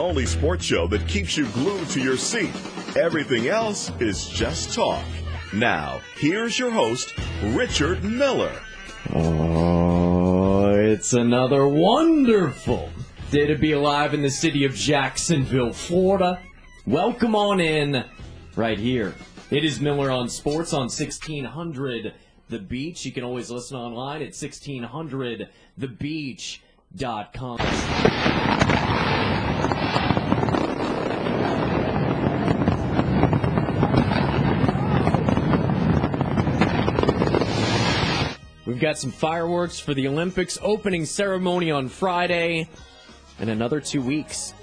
Only sports show that keeps you glued to your seat. Everything else is just talk. Now, here's your host, Richard Miller. Oh, it's another wonderful day to be alive in the city of Jacksonville, Florida. Welcome on in right here. It is Miller on Sports on 1600 The Beach. You can always listen online at 1600thebeach.com. We've got some fireworks for the Olympics opening ceremony on Friday and another 2 weeks.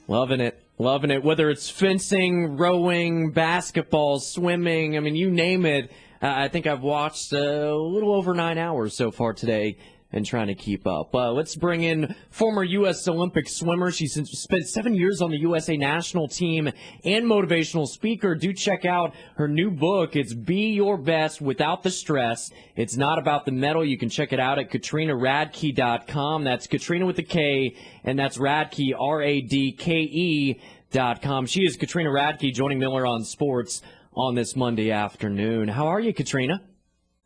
Loving it. Loving it. Whether it's fencing, rowing, basketball, swimming, I mean, you name it. I think I've watched a little over 9 hours so far today and trying to keep up. Let's bring in former U.S. Olympic swimmer. She's spent 7 years on the USA national team and motivational speaker. Do check out her new book. It's Be Your Best Without the Stress. It's not about the medal. You can check it out at KatrinaRadke.com. That's Katrina with a K, and that's Radke, RADKE.com. She is Katrina Radke, joining Miller on Sports on this Monday afternoon. How are you, Katrina?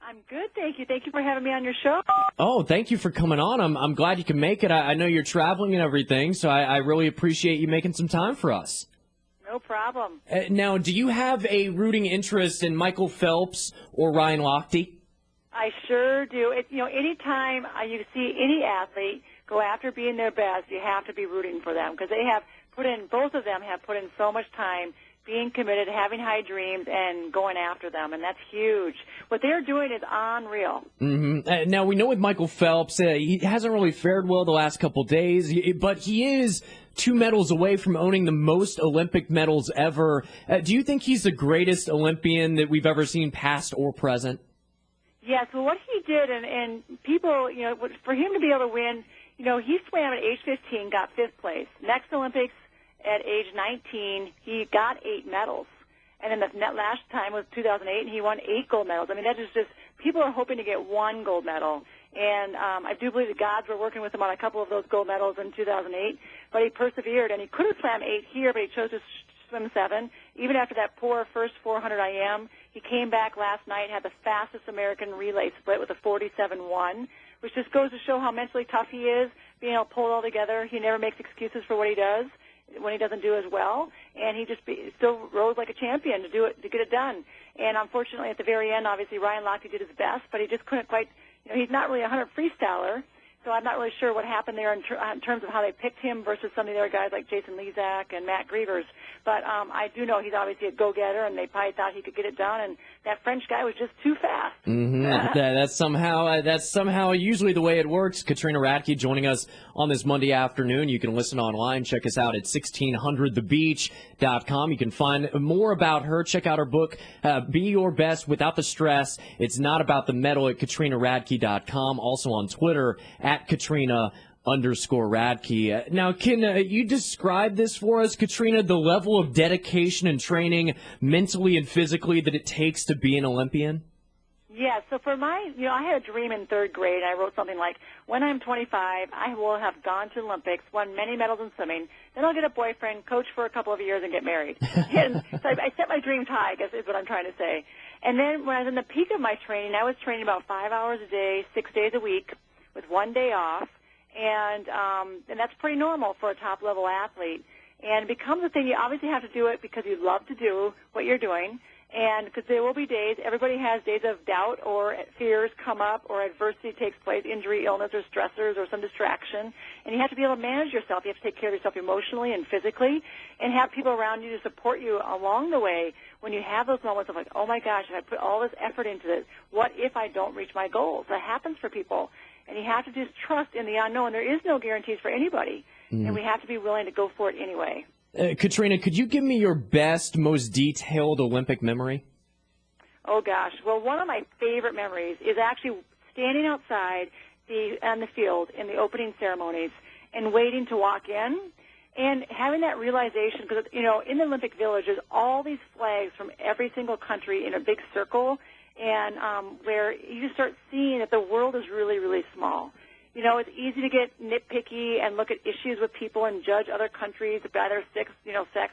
I'm good, thank you. Thank you for having me on your show. Oh, thank you for coming on. I'm glad you can make it. I know you're traveling and everything, so I really appreciate you making some time for us. No problem. Now, do you have a rooting interest in Michael Phelps or Ryan Lochte? I sure do. Anytime you see any athlete go after being their best, you have to be rooting for them because both of them have put in so much time being committed, having high dreams, and going after them, and that's huge. What they're doing is unreal. Mm-hmm. Now, we know with Michael Phelps, he hasn't really fared well the last couple days, but he is 2 medals away from owning the most Olympic medals ever. Do you think he's the greatest Olympian that we've ever seen, past or present? Yes, well, what he did, and people, for him to be able to win, he swam at age 15, got 5th place. Next Olympics, at age 19, he got 8 medals. And then the last time was 2008, and he won 8 gold medals. I mean, that is just, people are hoping to get 1 gold medal. And I do believe the gods were working with him on a couple of those gold medals in 2008. But he persevered, and he could have swam 8 here, but he chose to swim 7. Even after that poor first 400 IM, he came back last night, had the fastest American relay split with a 47-1, which just goes to show how mentally tough he is, being able to pull it all together. He never makes excuses for what he does when he doesn't do as well, and he just still rose like a champion to get it done. And unfortunately, at the very end, obviously Ryan Lochte did his best, but he just couldn't quite. He's not really a 100 freestyler, so I'm not really sure what happened there in terms of how they picked him versus some of the other guys like Jason Lezak and Matt Grievers. But I do know he's obviously a go-getter, and they probably thought he could get it done, and that French guy was just too fast. Mm-hmm. That's somehow usually the way it works. Katrina Radke joining us on this Monday afternoon. You can listen online. Check us out at 1600thebeach.com. You can find more about her. Check out her book, Be Your Best Without the Stress. It's not about the medal at KatrinaRadke.com. Also on Twitter at Katrina_Radke. Now, can you describe this for us, Katrina, the level of dedication and training mentally and physically that it takes to be an Olympian? Yeah, so for I had a dream in 3rd grade. I wrote something like, when I'm 25, I will have gone to the Olympics, won many medals in swimming, then I'll get a boyfriend, coach for a couple of years, and get married. And so I set my dreams high, I guess is what I'm trying to say. And then when I was in the peak of my training, I was training about 5 hours a day, 6 days a week, with 1 day off. And that's pretty normal for a top-level athlete. And it becomes a thing. You obviously have to do it because you love to do what you're doing. And because there will be days, everybody has days of doubt or fears come up or adversity takes place, injury, illness, or stressors or some distraction. And you have to be able to manage yourself. You have to take care of yourself emotionally and physically and have people around you to support you along the way when you have those moments of like, oh, my gosh, if I put all this effort into this, what if I don't reach my goals? That happens for people. And you have to just trust in the unknown. There is no guarantees for anybody, and we have to be willing to go for it anyway. Katrina, could you give me your best, most detailed Olympic memory? Oh, gosh. Well, one of my favorite memories is actually standing outside on the field in the opening ceremonies and waiting to walk in and having that realization, because, in the Olympic Village, there's all these flags from every single country in a big circle, and where you start seeing that the world is really, really small. you know, it's easy to get nitpicky and look at issues with people and judge other countries by their sex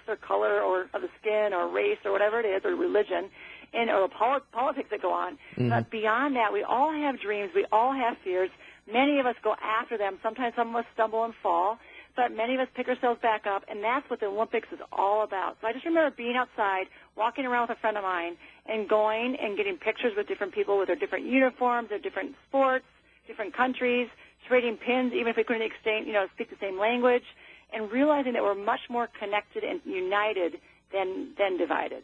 or color or of the skin or race or whatever it is, or religion, or politics that go on. Mm-hmm. But beyond that, we all have dreams. We all have fears. Many of us go after them. Sometimes some of us stumble and fall, but many of us pick ourselves back up, and that's what the Olympics is all about. So I just remember being outside, walking around with a friend of mine, and going and getting pictures with different people with their different uniforms, their different sports, different countries, trading pins, even if we couldn't speak the same language, and realizing that we're much more connected and united than divided.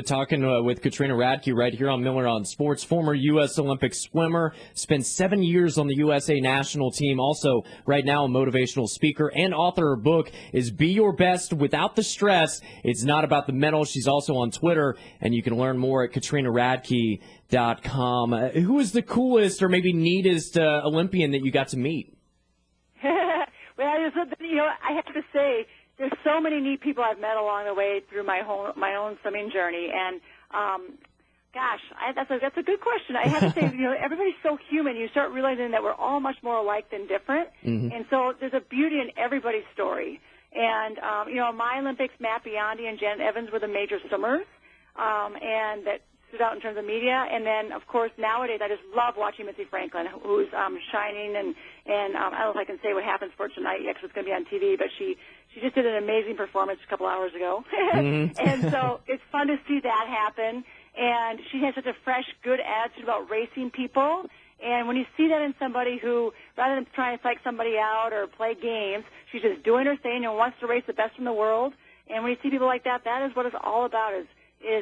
Talking with Katrina Radke right here on Miller on Sports, former U.S. Olympic swimmer, spent 7 years on the USA national team, also right now a motivational speaker, and author of her book is Be Your Best Without the Stress. It's not about the medal. She's also on Twitter, and you can learn more at KatrinaRadke.com. Who is the coolest or maybe neatest Olympian that you got to meet? Well, I have to say, there's so many neat people I've met along the way through my own swimming journey, and that's a good question. I have to say, everybody's so human. You start realizing that we're all much more alike than different, mm-hmm. and so there's a beauty in everybody's story. And my Olympics, Matt Biondi and Janet Evans were the major swimmers, and that stood out in terms of media. And then, of course, nowadays I just love watching Missy Franklin, who's shining, and I don't know if I can say what happens for tonight yet because it's going to be on TV, but she just did an amazing performance a couple hours ago. Mm-hmm. And so it's fun to see that happen. And she has such a fresh, good attitude about racing people. And when you see that in somebody who, rather than trying to psych somebody out or play games, she's just doing her thing and wants to race the best in the world. And when you see people like that, that is what it's all about, is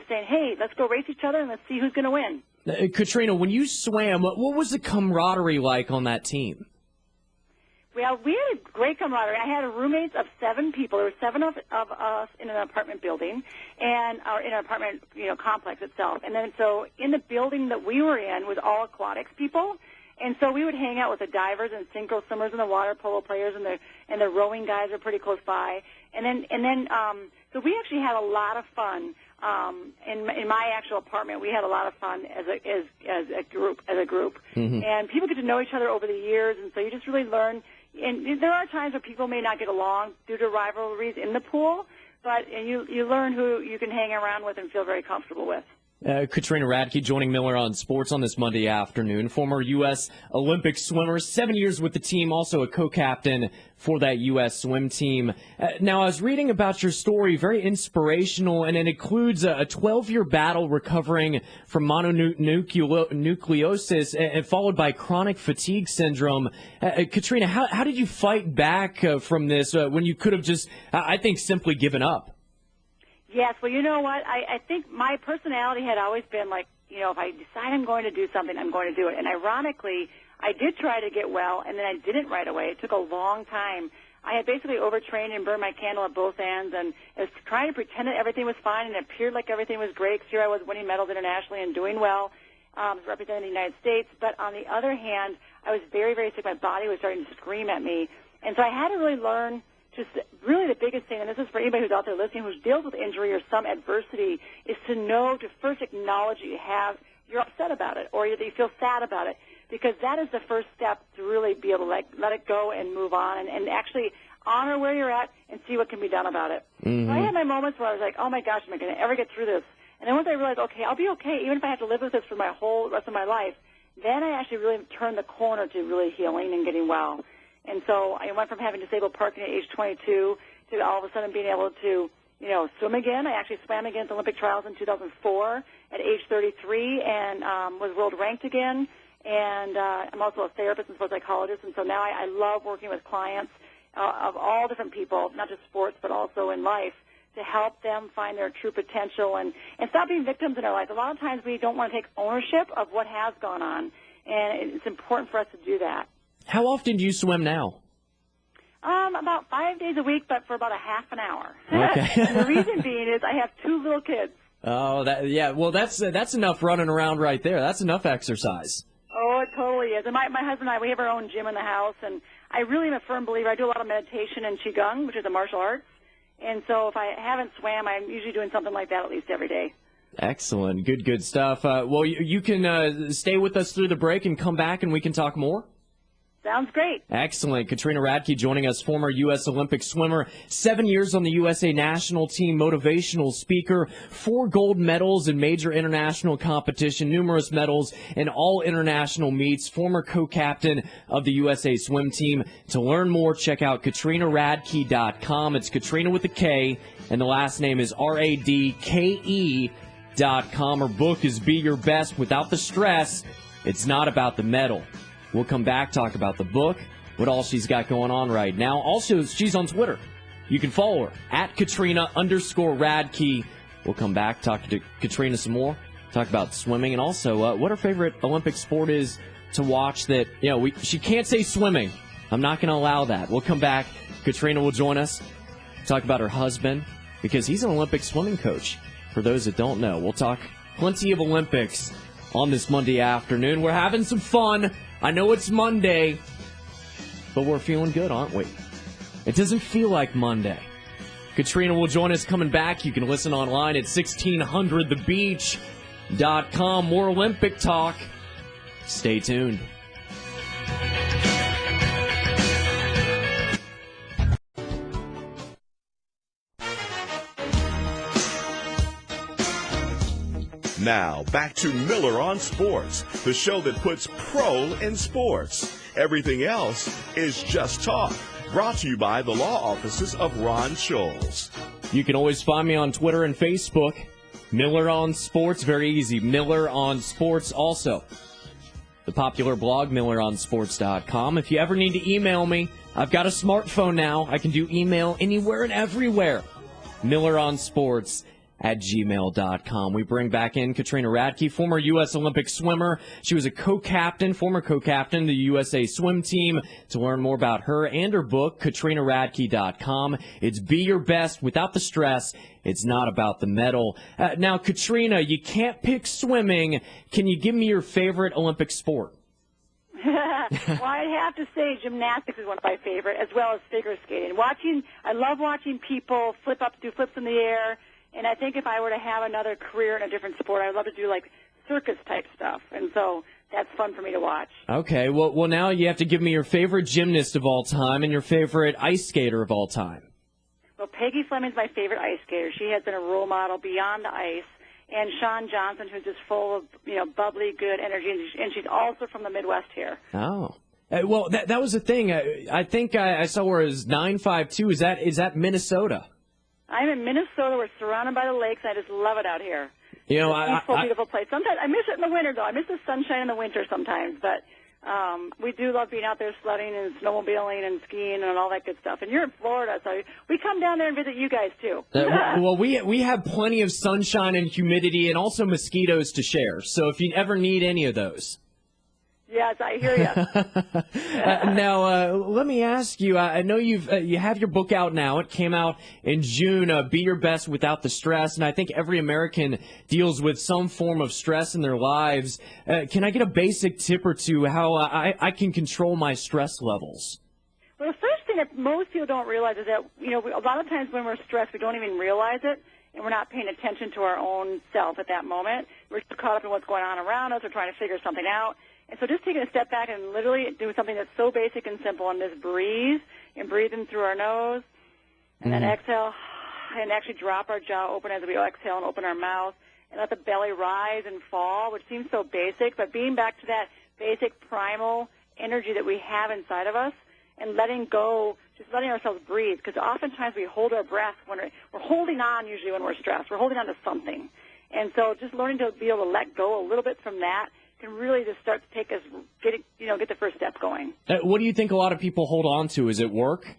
saying, hey, let's go race each other and let's see who's going to win. Katrina, when you swam, what was the camaraderie like on that team? Well, we had a great camaraderie. I had roommates of 7 people. There were 7 of us in an apartment building, or in an apartment complex itself. And then so in the building that we were in was all aquatics people. And so we would hang out with the divers and synchro swimmers and the water polo players, and the rowing guys are pretty close by. And then so we actually had a lot of fun. In my actual apartment, we had a lot of fun as a group, mm-hmm. And people get to know each other over the years, and so you just really learn. And there are times where people may not get along due to rivalries in the pool, but you learn who you can hang around with and feel very comfortable with. Katrina Radke joining Miller on Sports on this Monday afternoon. Former U.S. Olympic swimmer, 7 years with the team, also a co-captain for that U.S. swim team. Now, I was reading about your story, very inspirational, and it includes a 12-year battle recovering from mononucleosis and followed by chronic fatigue syndrome. Katrina, how did you fight back from this when you could have just, I think, simply given up? Yes, well, you know what? I think my personality had always been like, if I decide I'm going to do something, I'm going to do it. And ironically, I did try to get well, and then I didn't right away. It took a long time. I had basically overtrained and burned my candle at both ends, and I was trying to pretend that everything was fine, and it appeared like everything was great, because here I was winning medals internationally and doing well, representing the United States. But on the other hand, I was very, very sick. My body was starting to scream at me. And so I had to really learn. Just really the biggest thing, and this is for anybody who's out there listening who deals with injury or some adversity, is to know, to first acknowledge you're upset about it or that you feel sad about it, because that is the first step to really be able to let it go and move on and actually honor where you're at and see what can be done about it. Mm-hmm. So I had my moments where I was like, oh my gosh, am I going to ever get through this? And then once I realized, okay, I'll be okay, even if I have to live with this for my whole rest of my life, then I actually really turned the corner to really healing and getting well. And so I went from having disabled parking at age 22 to all of a sudden being able to, swim again. I actually swam again at the Olympic trials in 2004 at age 33 and was world ranked again. And I'm also a therapist and sports psychologist. And so now I love working with clients of all different people, not just sports, but also in life, to help them find their true potential and stop being victims in our life. A lot of times we don't want to take ownership of what has gone on, and it's important for us to do that. How often do you swim now? About 5 days a week, but for about a half an hour. Okay. And the reason being is I have 2 little kids. Oh, well, that's enough running around right there. That's enough exercise. Oh, it totally is. And my husband and I, we have our own gym in the house, and I really am a firm believer. I do a lot of meditation and Qigong, which is a martial arts. And so if I haven't swam, I'm usually doing something like that at least every day. Excellent. Good stuff. Well, you can stay with us through the break and come back and we can talk more. Sounds great. Excellent. Katrina Radke joining us, former U.S. Olympic swimmer, 7 years on the USA national team, motivational speaker, 4 gold medals in major international competition, numerous medals in all international meets, former co-captain of the USA swim team. To learn more, check out KatrinaRadke.com. It's Katrina with a K, and the last name is RADKE.com. Her book is Be Your Best Without the Stress. It's not about the medal. We'll come back, talk about the book, what all she's got going on right now. Also, she's on Twitter. You can follow her at Katrina_Radke. We'll come back, talk to Katrina some more, talk about swimming, and also what her favorite Olympic sport is to watch that, she can't say swimming. I'm not going to allow that. We'll come back. Katrina will join us, talk about her husband, because he's an Olympic swimming coach, for those that don't know. We'll talk plenty of Olympics on this Monday afternoon. We're having some fun. I know it's Monday, but we're feeling good, aren't we? It doesn't feel like Monday. Katrina will join us coming back. You can listen online at 1600thebeach.com. More Olympic talk. Stay tuned. Now, back to Miller on Sports, the show that puts pro in sports. Everything else is just talk. Brought to you by the law offices of Ron Scholes. You can always find me on Twitter and Facebook. Miller on Sports, very easy. Miller on Sports also. The popular blog, MillerOnSports.com. If you ever need to email me, I've got a smartphone now. I can do email anywhere and everywhere. MillerOnSports@gmail.com. We bring back in Katrina Radke, former U.S. Olympic swimmer. She was a former co-captain of the USA swim team. To learn more about her and her book, KatrinaRadke.com. It's Be Your Best Without the Stress. It's not about the medal. Now, Katrina, you can't pick swimming. Can you give me your favorite Olympic sport? Well, I'd have to say gymnastics is one of my favorite, as well as figure skating. I love watching people do flips in the air. And I think if I were to have another career in a different sport, I'd love to do like circus-type stuff. And so that's fun for me to watch. Okay. Well, now you have to give me your favorite gymnast of all time and your favorite ice skater of all time. Well, Peggy Fleming's my favorite ice skater. She has been a role model beyond the ice. And Shawn Johnson, who's just full of, bubbly, good energy. And she's also from the Midwest here. Oh. Well, that was the thing. I think I saw where it was 952. Is that Minnesota? I'm in Minnesota. We're surrounded by the lakes. I just love it out here. It's a beautiful place. Sometimes I miss it in the winter, though. I miss the sunshine in the winter sometimes. But we do love being out there sledding and snowmobiling and skiing and all that good stuff. And you're in Florida, so we come down there and visit you guys, too. Well, we have plenty of sunshine and humidity and also mosquitoes to share. So if you ever need any of those. Yes, I hear you. Now, let me ask you. I know you have your book out now. It came out in June. Be Your Best Without the Stress. And I think every American deals with some form of stress in their lives. Can I get a basic tip or two how I can control my stress levels? Well, the first thing that most people don't realize is that a lot of times when we're stressed, we don't even realize it. And we're not paying attention to our own self at that moment. We're caught up in what's going on around us. We're trying to figure something out. And so just taking a step back and literally doing something that's so basic and simple and just breathe and breathe in through our nose and then exhale and actually drop our jaw open as we exhale and open our mouth and let the belly rise and fall, which seems so basic, but being back to that basic primal energy that we have inside of us and letting go, just letting ourselves breathe, because oftentimes we hold our breath when we're holding on usually when we're stressed. We're holding on to something. And so just learning to be able to let go a little bit from that can really just start to take us, get the first step going. What do you think a lot of people hold on to? Is it work?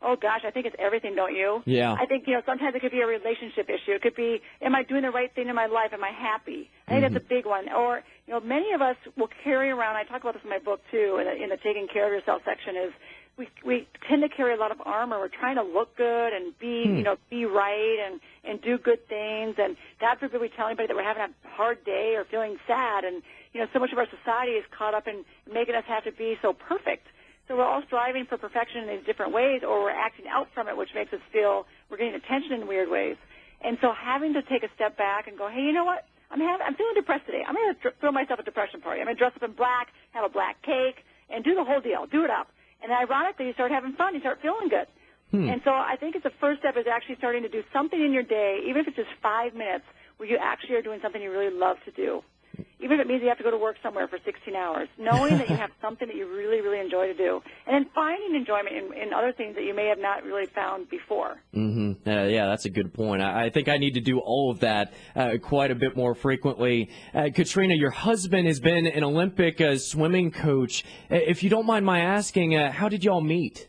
Oh, gosh, I think it's everything, don't you? Yeah. I think, sometimes it could be a relationship issue. It could be, am I doing the right thing in my life? Am I happy? I think that's a big one. Or, many of us will carry around, I talk about this in my book, too, in the Taking Care of Yourself section, is we tend to carry a lot of armor. We're trying to look good and be, be right and do good things. And God forbid we tell anybody that we're having a hard day or feeling sad. And, so much of our society is caught up in making us have to be so perfect. So we're all striving for perfection in these different ways, or we're acting out from it, which makes us feel we're getting attention in weird ways. And so having to take a step back and go, hey, you know what? I'm feeling depressed today. I'm going to throw myself a depression party. I'm going to dress up in black, have a black cake, and do the whole deal, do it up. And ironically, you start having fun, you start feeling good. And so I think it's the first step is actually starting to do something in your day, even if it's just 5 minutes, where you actually are doing something you really love to do. Even if it means you have to go to work somewhere for 16 hours, knowing that you have something that you really, really enjoy to do, and then finding enjoyment in other things that you may have not really found before. Yeah, that's a good point. I think I need to do all of that quite a bit more frequently. Katrina, your husband has been an Olympic swimming coach. If you don't mind my asking, how did y'all meet?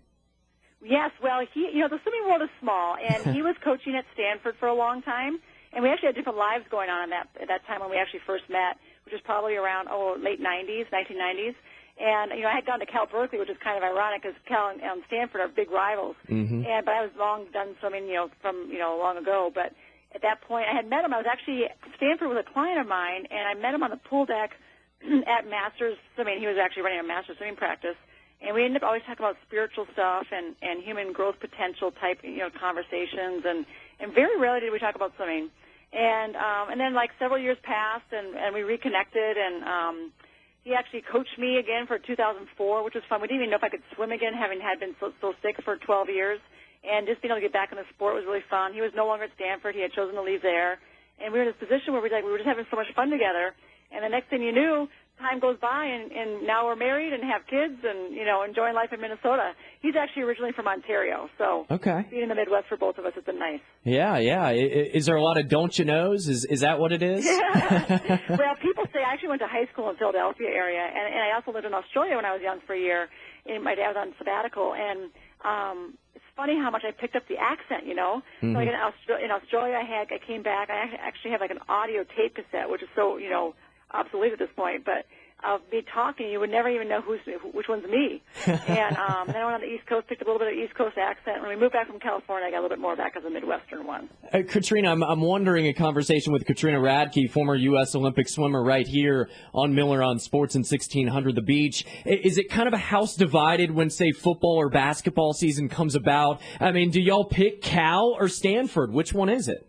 Yes, well, the swimming world is small, and he was coaching at Stanford for a long time, and we actually had different lives going on at that time when we actually first met, which was probably around, late 90s, 1990s. And, I had gone to Cal Berkeley, which is kind of ironic because Cal and Stanford are big rivals. But I was long done swimming, from long ago. But at that point, I had met him. Stanford was a client of mine, and I met him on the pool deck at Masters Swimming. He was actually running a Masters swimming practice. And we ended up always talking about spiritual stuff and human growth potential type, conversations. And very rarely did we talk about swimming. And then like several years passed and we reconnected and, he actually coached me again for 2004, which was fun. We didn't even know if I could swim again, having had been so sick for 12 years. And just being able to get back in the sport was really fun. He was no longer at Stanford. He had chosen to leave there. And we were in this position where we were just having so much fun together. And the next thing you knew, time goes by, and now we're married and have kids and, enjoying life in Minnesota. He's actually originally from Ontario, so being in the Midwest for both of us has been nice. Yeah. Is there a lot of don't you knows? Is that what it is? Yeah. Well, people say I actually went to high school in Philadelphia area, and I also lived in Australia when I was young for a year. And my dad was on sabbatical, and it's funny how much I picked up the accent, So like in Australia, I came back. I actually have like an audio tape cassette, which is so, obsolete at this point, but of me talking, you would never even know which one's me. And then I went on the East Coast, picked up a little bit of East Coast accent. When we moved back from California, I got a little bit more back as a Midwestern one. Katrina, I'm wondering, a conversation with Katrina Radke, former U.S. Olympic swimmer, right here on Miller on Sports in 1600 The Beach. Is it kind of a house divided when, say, football or basketball season comes about? I mean, do y'all pick Cal or Stanford? Which one is it?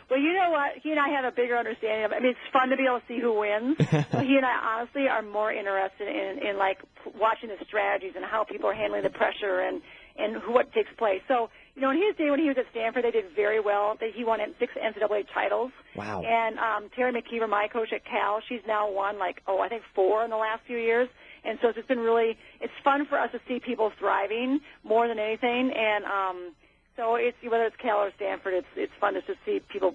Well, you know what? He and I have a bigger understanding of it. I mean, it's fun to be able to see who wins. But he and I honestly are more interested in like watching the strategies and how people are handling the pressure and what takes place. So, in his day when he was at Stanford, they did very well. He won 6 NCAA titles. Wow. And Terry McKeever, my coach at Cal, she's now won I think 4 in the last few years. And so it's just been it's fun for us to see people thriving more than anything. And so whether it's Cal or Stanford, it's fun to just see people,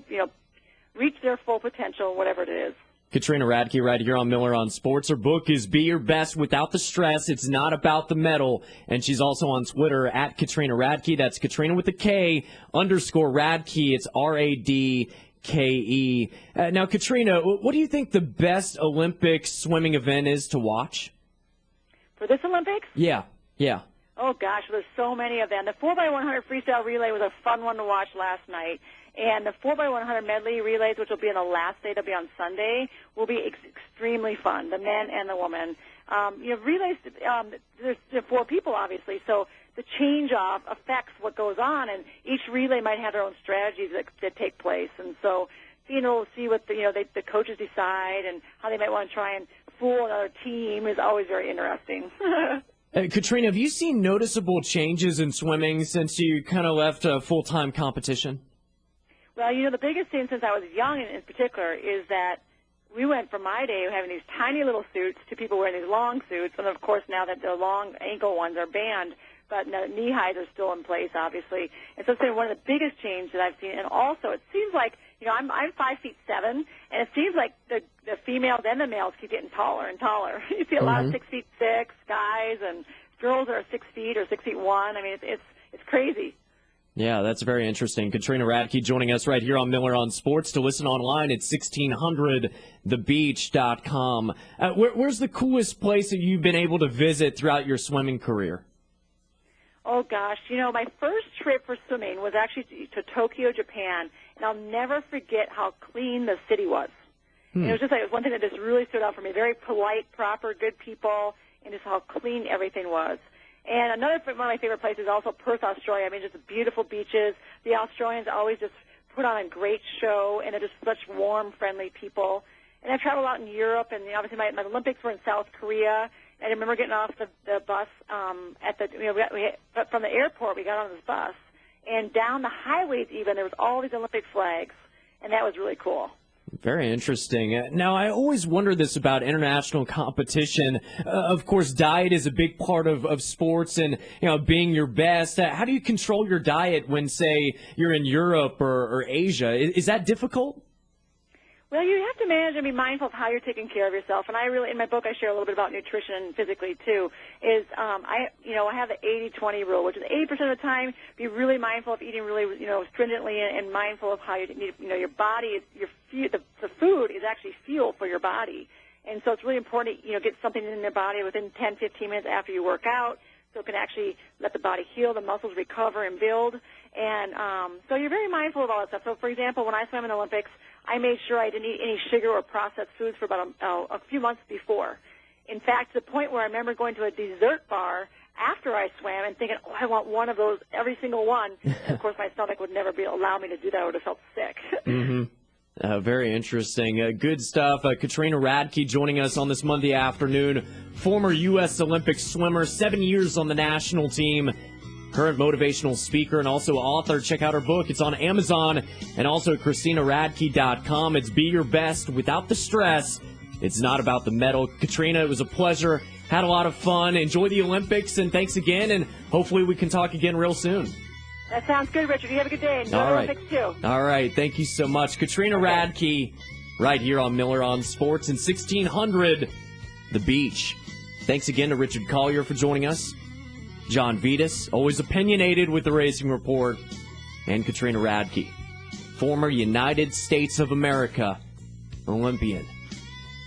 reach their full potential, whatever it is. Katrina Radke right here on Miller on Sports. Her book is Be Your Best Without the Stress. It's not about the medal. And she's also on Twitter at Katrina Radke. That's Katrina with a K _Radke. It's RADKE. Now, Katrina, what do you think the best Olympic swimming event is to watch? For this Olympics? Yeah. Oh, gosh, there's so many of them. The 4x100 freestyle relay was a fun one to watch last night. And the 4x100 medley relays, which will be on the last day, they'll be on Sunday, will be extremely fun, the men and the women. Relays, there's 4 people, obviously, so the change-off affects what goes on, and each relay might have their own strategies that take place. And so being able to see what the coaches decide and how they might want to try and fool another team is always very interesting. Katrina, have you seen noticeable changes in swimming since you kind of left full-time competition? Well, the biggest thing since I was young in particular is that we went from my day having these tiny little suits to people wearing these long suits. And, of course, now that the long ankle ones are banned, but the knee highs are still in place, obviously. And so it's been one of the biggest changes that I've seen. And also it seems like, I'm 5'7", and it seems like the females and the males keep getting taller and taller. You see a lot of 6'6" guys, and girls are 6 feet or 6'1". I mean, it's crazy. Yeah, that's very interesting. Katrina Radke joining us right here on Miller on Sports. To listen online at 1600thebeach.com. Where's the coolest place that you've been able to visit throughout your swimming career? Oh, gosh. My first trip for swimming was actually to Tokyo, Japan, and I'll never forget how clean the city was. And it was just one thing that just really stood out for me. Very polite, proper, good people, and just how clean everything was. And one of my favorite places is also Perth, Australia. I mean, just beautiful beaches. The Australians always just put on a great show, and they're just such warm, friendly people. And I've traveled out in Europe, and obviously my Olympics were in South Korea. I remember getting off the bus at the, from the airport. We got on this bus, and down the highways even, there was all these Olympic flags, and that was really cool. Very interesting. Now, I always wonder this about international competition. Of course, diet is a big part of sports and, being your best. How do you control your diet when, say, you're in Europe or Asia? Is that difficult? Well, you have to manage and be mindful of how you're taking care of yourself. And I really, in my book, I share a little bit about nutrition physically too. I have the 80-20 rule, which is 80% of the time be really mindful of eating really, stringently and mindful of how you need. Your body is the food is actually fuel for your body, and so it's really important to get something in your body within 10-15 minutes after you work out, so it can actually let the body heal, the muscles recover and build. And so you're very mindful of all that stuff. So, for example, when I swam in the Olympics, I made sure I didn't eat any sugar or processed foods for about a few months before. In fact, to the point where I remember going to a dessert bar after I swam and thinking, I want one of those, every single one. And, of course, my stomach would never allow me to do that. I would have felt sick. Mm-hmm. Very interesting. Good stuff. Katrina Radke joining us on this Monday afternoon. Former U.S. Olympic swimmer, 7 years on the national team. Current motivational speaker and also author. Check out her book. It's on Amazon and also at KatrinaRadke.com. It's Be Your Best Without the Stress. It's not about the medal. Katrina, it was a pleasure. Had a lot of fun. Enjoy the Olympics, and thanks again, and hopefully we can talk again real soon. That sounds good, Richard. You have a good day. Enjoy the Olympics, too. All right. Thank you so much. Katrina Radke right here on Miller on Sports in 1600, The Beach. Thanks again to Richard Collier for joining us. John Vitas, always opinionated with the Racing Report, and Katrina Radke, former United States of America Olympian.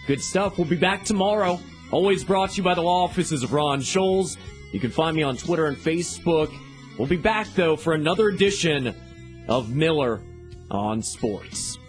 Good stuff. We'll be back tomorrow. Always brought to you by the law offices of Ron Scholes. You can find me on Twitter and Facebook. We'll be back, though, for another edition of Miller on Sports.